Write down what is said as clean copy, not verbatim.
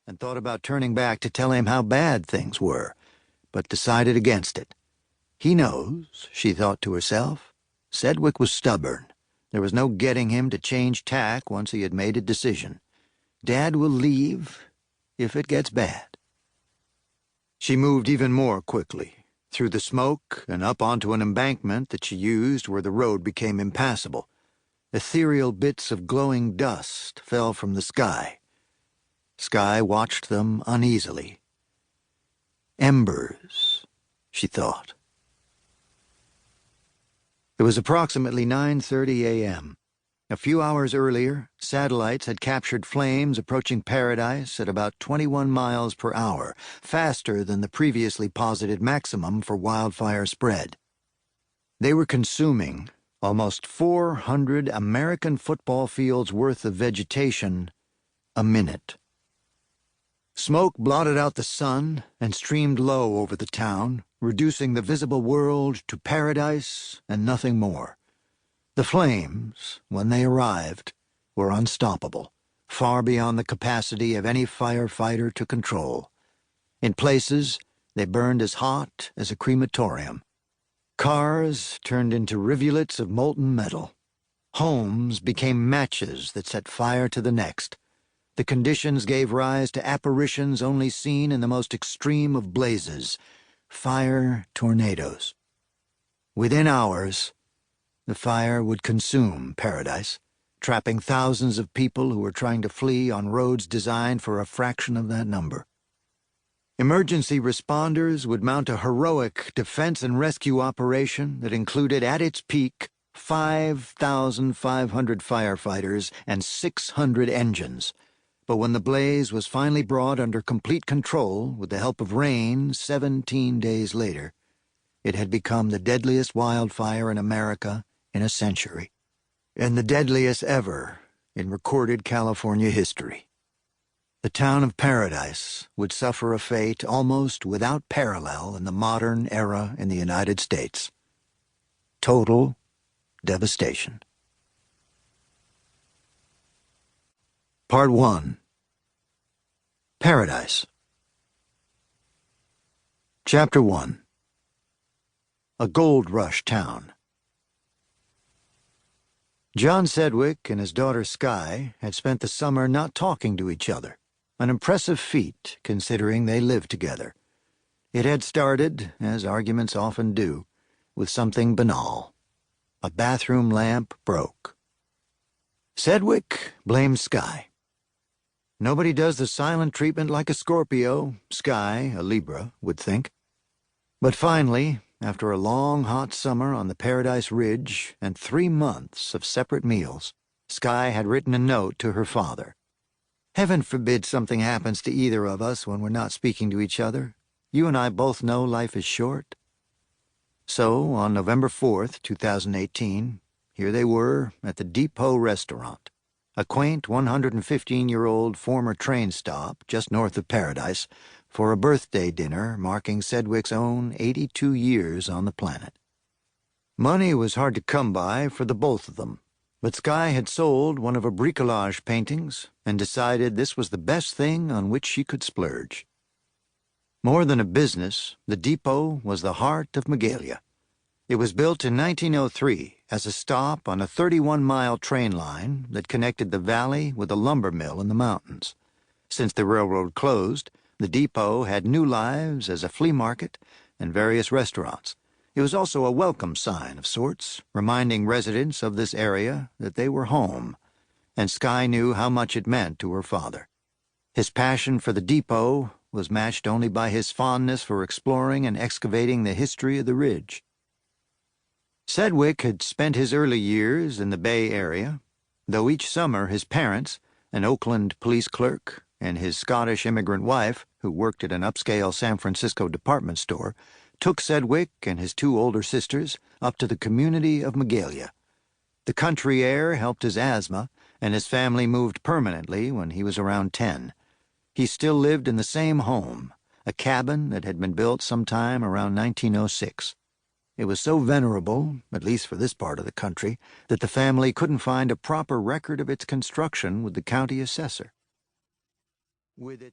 and thought about turning back to tell him how bad things were, but decided against it. He knows, she thought to herself. Sedgwick was stubborn. There was no getting him to change tack once he had made a decision. Dad will leave if it gets bad. She moved even more quickly, through the smoke and up onto an embankment that she used where the road became impassable. Ethereal bits of glowing dust fell from the sky. Skye watched them uneasily. Embers, she thought. It was approximately 9:30 a.m. A few hours earlier, satellites had captured flames approaching Paradise at about 21 miles per hour, faster than the previously posited maximum for wildfire spread. They were consuming almost 400 American football fields worth of vegetation a minute. Smoke blotted out the sun and streamed low over the town, reducing the visible world to paradise and nothing more. The flames, when they arrived, were unstoppable, far beyond the capacity of any firefighter to control. In places, they burned as hot as a crematorium. Cars turned into rivulets of molten metal. Homes became matches that set fire to the next. The conditions gave rise to apparitions only seen in the most extreme of blazes, fire tornadoes. Within hours, the fire would consume Paradise, trapping thousands of people who were trying to flee on roads designed for a fraction of that number. Emergency responders would mount a heroic defense and rescue operation that included at its peak 5,500 firefighters and 600 engines. But when the blaze was finally brought under complete control with the help of rain 17 days later, it had become the deadliest wildfire in America in a century, and the deadliest ever in recorded California history. The town of Paradise would suffer a fate almost without parallel in the modern era in the United States. Total devastation. Part 1. Paradise. Chapter 1. A gold rush town. John Sedgwick and his daughter Skye had spent the summer not talking to each other, an impressive feat considering they lived together. It had started, as arguments often do, with something banal. A bathroom lamp broke. Sedgwick blamed Skye. Nobody does the silent treatment like a Scorpio, Skye, a Libra, would think. But finally, after a long, hot summer on the Paradise Ridge and 3 months of separate meals, Skye had written a note to her father. "Heaven forbid something happens to either of us when we're not speaking to each other. You and I both know life is short." So, on November 4th, 2018, here they were at the Depot Restaurant, a quaint 115-year-old former train stop just north of Paradise, for a birthday dinner marking Sedgwick's own 82 years on the planet. Money was hard to come by for the both of them, but Skye had sold one of her bricolage paintings and decided this was the best thing on which she could splurge. More than a business, the Depot was the heart of Magalia. It was built in 1903 as a stop on a 31-mile train line that connected the valley with a lumber mill in the mountains. Since the railroad closed, the Depot had new lives as a flea market and various restaurants. It was also a welcome sign of sorts, reminding residents of this area that they were home, and Skye knew how much it meant to her father. His passion for the Depot was matched only by his fondness for exploring and excavating the history of the ridge. Sedgwick had spent his early years in the Bay Area, though each summer his parents, an Oakland police clerk, and his Scottish immigrant wife, who worked at an upscale San Francisco department store, took Sedgwick and his 2 older sisters up to the community of Magalia. The country air helped his asthma, and his family moved permanently when he was around 10. He still lived in the same home, a cabin that had been built sometime around 1906. It was so venerable, at least for this part of the country, that the family couldn't find a proper record of its construction with the county assessor. With its